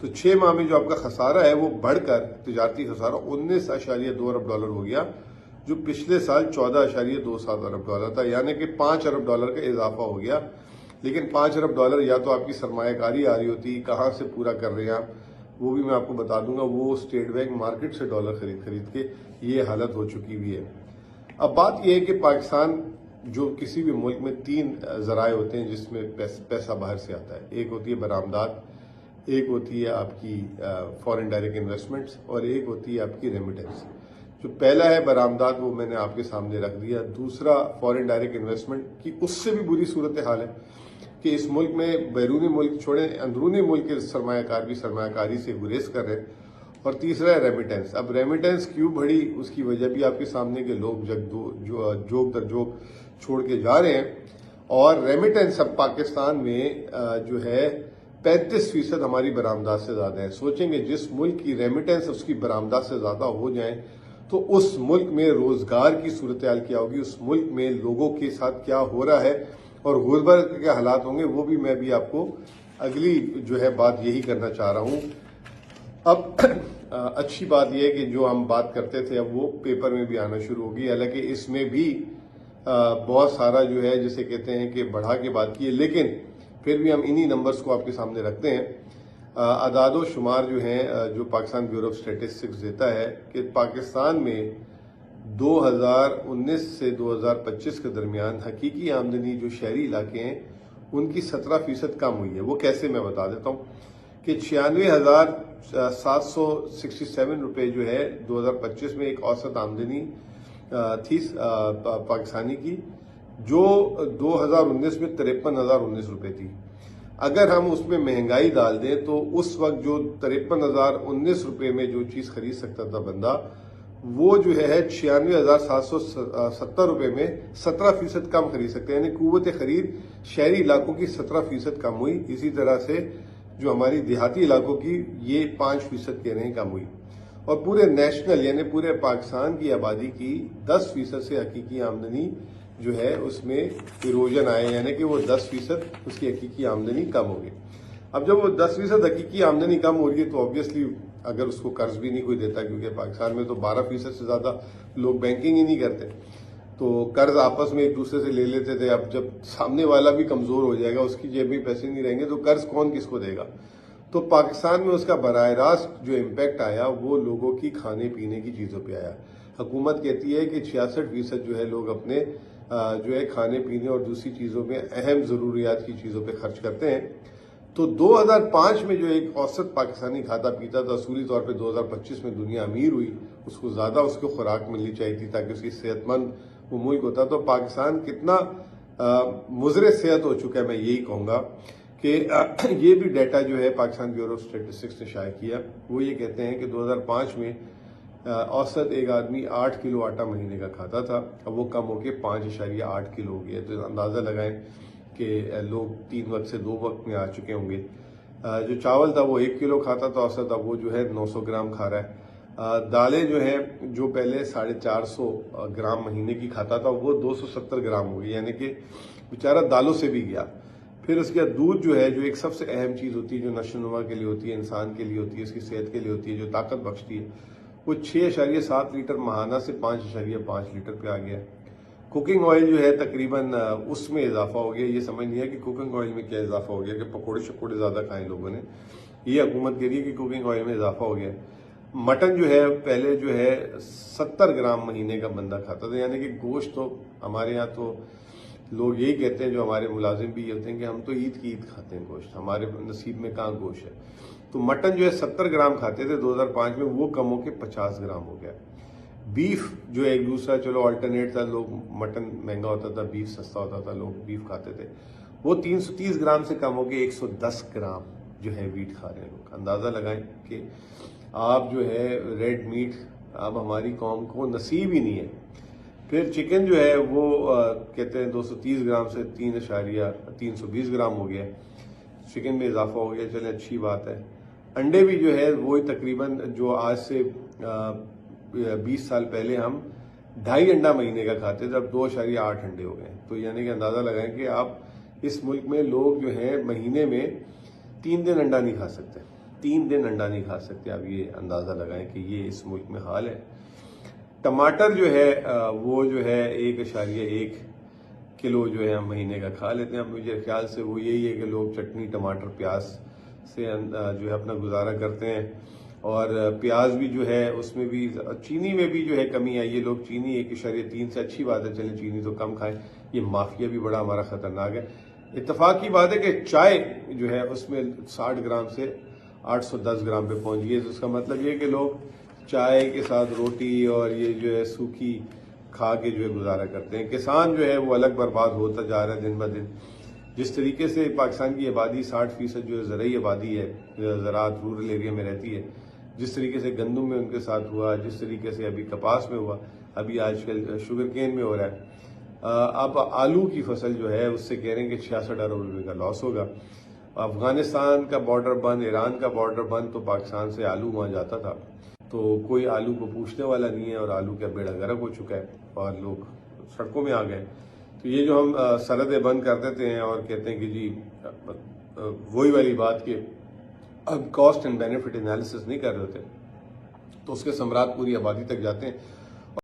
तो 6 माह में जो आपका खसारा है वो बढ़कर तिजारती खसारा 19.2 अरब डॉलर हो गया, जो पिछले साल 14.27 अरब डॉलर था, यानी कि 5 अरब डॉलर का इजाफा हो गया। लेकिन 5 अरब डॉलर या तो आपकी सरमायाकारी आ रही होती, कहाँ से पूरा कर रहे हैं आप, वो भी मैं आपको बता दूंगा। वो स्टेट बैंक मार्केट से डॉलर खरीद के ये हालत हो चुकी हुई है। अब बात यह है कि पाकिस्तान, जो किसी भी मुल्क में 3 जराए होते हैं जिसमें पैसा बाहर से आता है। एक होती है बरामदात, एक होती है आपकी फॉरेन डायरेक्ट इन्वेस्टमेंट्स, और एक होती है आपकी रेमिटेंस। जो पहला है बरामदात, वो मैंने आपके सामने रख दिया। दूसरा फॉरेन डायरेक्ट इन्वेस्टमेंट की उससे भी बुरी सूरत हाल है कि इस मुल्क में बैरूनी मुल्क छोड़े अंदरूनी मुल्क के सरमायाकार भी सरमायाकारी से गुरेज कर रहे हैं। और तीसरा है रेमिटेंस। अब रेमिटेंस क्यों बढ़ी, उसकी वजह भी आपके सामने के लोग जोक दर जोक छोड़ के जा रहे हैं। और रेमिटेंस अब पाकिस्तान में जो है 35% हमारी बरामदात से ज्यादा है। सोचेंगे जिस मुल्क की रेमिटेंस उसकी बरामदात से ज्यादा हो जाए तो उस मुल्क में रोजगार की सूरत हाल क्या होगी, उस मुल्क में लोगों के साथ क्या हो रहा है और गुर्बत के क्या हालात होंगे, वो भी मैं भी आपको अगली जो है बात यही करना चाह रहा हूं। अब अच्छी बात यह है कि जो हम बात करते थे अब वो पेपर में भी आना शुरू होगी। हालांकि इसमें भी बहुत सारा जो है जिसे कहते हैं कि बढ़ा के बात की है, लेकिन फिर भी हम इन्हीं नंबर्स को आपके सामने रखते हैं। अदादो शुमार जो हैं, जो पाकिस्तान ब्यूरो ऑफ स्टैटिस्टिक्स देता है कि पाकिस्तान में 2019 से 2025 के दरमियान हकीकी आमदनी जो शहरी इलाके हैं उनकी 17% कम हुई है। वो कैसे, मैं बता देता हूँ कि 96,767 रुपये जो है 2025 में एक औसत आमदनी थी पाकिस्तानी की, जो 2019 में 53,019 रुपये थी। अगर हम उसमें महंगाई डाल दें तो उस वक्त जो 53,019 रुपये में जो चीज खरीद सकता था बंदा, वो जो है 96,770 रुपये में 17% कम खरीद सकते हैं। यानी कुव्वत खरीद शहरी इलाकों की 17% कम हुई। इसी तरह से जो हमारी देहाती इलाकों की ये 5% कह रहे हैं कम हुई। और पूरे नेशनल यानी पूरे पाकिस्तान की आबादी की 10% से हकीकी आमदनी जो है उसमें इरोजन आए, यानी कि वो 10% उसकी हकीकी आमदनी कम हो गई। अब जब वो 10% हकीकी आमदनी कम हो रही है तो ऑब्वियसली अगर उसको कर्ज भी नहीं कोई देता, क्योंकि पाकिस्तान में तो 12% से ज्यादा लोग बैंकिंग ही नहीं करते, तो कर्ज आपस में एक दूसरे से ले लेते थे। अब जब सामने वाला भी कमजोर हो जाएगा, उसकी जेब में पैसे नहीं रहेंगे, तो कर्ज कौन किसको देगा। तो पाकिस्तान में उसका बराह रास्त जो इम्पैक्ट आया वो लोगों की खाने पीने की चीजों पे आया। हुकूमत कहती है कि 66% जो है लोग अपने जो है खाने पीने और दूसरी चीजों में अहम जरूरियात की चीजों पे खर्च करते हैं। तो 2005 में जो एक औसत पाकिस्तानी खाता पीता था, असूली तौर पे 2025 में दुनिया अमीर हुई, उसको ज्यादा उसको खुराक मिलनी चाहिए थी ताकि उसकी सेहतमंद वो मुल्क होता। तो पाकिस्तान कितना मुजरे सेहत हो चुका है, मैं यही कहूंगा कि ये भी डाटा जो है पाकिस्तान ब्यूरो ऑफ स्टैटिस्टिक्स ने शाया किया। वो ये कहते हैं कि 2005 में औसत एक आदमी 8 किलो आटा महीने का खाता था, अब वो कम होकर 5.8 किलो हो गया। तो अंदाजा लगाएं कि लोग 3 वक्त से 2 वक्त में आ चुके होंगे। जो चावल था वो 1 किलो खाता था औसत, अब वो जो है 900 ग्राम खा रहा है। दालें जो है जो पहले 450 ग्राम महीने की खाता था वो 270 ग्राम हो गई, यानी कि बेचारा दालों से भी गया। फिर उसके बाद दूध जो है, जो एक सबसे अहम चीज होती है, जो नशोनुमा के लिए होती है, इंसान के लिए होती है, उसकी सेहत के लिए होती है, जो ताकत बख्शती है, वो 6.7 लीटर महाना से 5.5 लीटर पे आ गया। कुकिंग ऑयल जो है तकरीबन उसमें इजाफा हो गया। ये समझ नहीं है कि कुकिंग ऑयल में क्या इजाफा हो गया कि पकौड़े शकोड़े ज्यादा खाए लोगों ने, ये हुकूमत कह रही है कि कुकिंग ऑयल में इजाफा हो गया। मटन जो है पहले जो है 70 ग्राम महीने का बंदा खाता था, यानी कि गोश्त तो हमारे यहाँ तो लोग यही कहते हैं, जो हमारे मुलाजिम भी कहते हैं कि हम तो ईद की ईद खाते हैं गोश्त, हमारे नसीब में कहाँ गोश्त है। तो मटन जो है 70 ग्राम खाते थे 2005 में, वो कम होकर 50 ग्राम हो गया। बीफ जो है एक दूसरा चलो अल्टरनेट था, लोग मटन महंगा होता था, बीफ सस्ता होता था, लोग बीफ खाते थे, वो 330 ग्राम से कम होकर 110 ग्राम जो है वीट खा रहे हैं लोग। अंदाजा लगाएं कि आप जो है रेड मीट अब हमारी कौम को नसीब ही नहीं है। फिर चिकन जो है वो कहते हैं 230 ग्राम से 320 ग्राम हो गया, चिकन में इजाफा हो गया, चले अच्छी बात है। अंडे भी जो है वो तकरीबन जो आज से 20 साल पहले हम 2.5 अंडा महीने का खाते थे, अब 2.8 अंडे हो गए। तो यानी कि अंदाजा लगाएं कि आप इस मुल्क में लोग जो है महीने में 3 दिन अंडा नहीं खा सकते। 3 दिन अंडा नहीं खा सकते। आप ये अंदाज़ा लगाएं कि ये इस मुल्क में हाल है। टमाटर जो है वो जो है 1.1 किलो जो है हम महीने का खा लेते हैं। अब मुझे ख्याल से वो यही है कि लोग चटनी टमाटर प्याज से जो है अपना गुजारा करते हैं। और प्याज भी जो है उसमें भी, चीनी में भी जो है कमी आई है। लोग चीनी 1.3 से अच्छी बात है, चलें चीनी तो कम खाएं। ये माफिया भी बड़ा हमारा खतरनाक है। इत्तेफाक की बात है कि चाय जो है उसमें 60 ग्राम से 810 ग्राम पे पहुंच गई है। तो उसका मतलब ये कि लोग चाय के साथ रोटी और ये जो है सूखी खा के जो है गुजारा करते हैं। किसान जो है वो अलग बर्बाद होता जा रहा है दिन ब दिन। जिस तरीके से पाकिस्तान की आबादी 60% जो है ज़रई आबादी है, ज़राअत रूरल एरिया में रहती है, जिस तरीके से गंदम में उनके साथ हुआ, जिस तरीके से अभी कपास में हुआ, अभी आजकल शुगर केन में हो रहा है। अब आलू की फसल जो है उससे कह रहे हैं कि 66 अरब रुपये का लॉस होगा। अफगानिस्तान का बॉर्डर बंद, ईरान का बॉर्डर बंद, तो पाकिस्तान से आलू वहाँ जाता था, तो कोई आलू को पूछने वाला नहीं है और आलू का बेड़ा गर्क हो चुका है और लोग सड़कों में आ गए। तो ये जो हम सरहदें बंद कर देते हैं और कहते हैं कि जी वही वाली बात कि अब कॉस्ट एंड बेनिफिट एनालिसिस नहीं कर रहे होते, तो उसके समरात पूरी आबादी तक जाते हैं।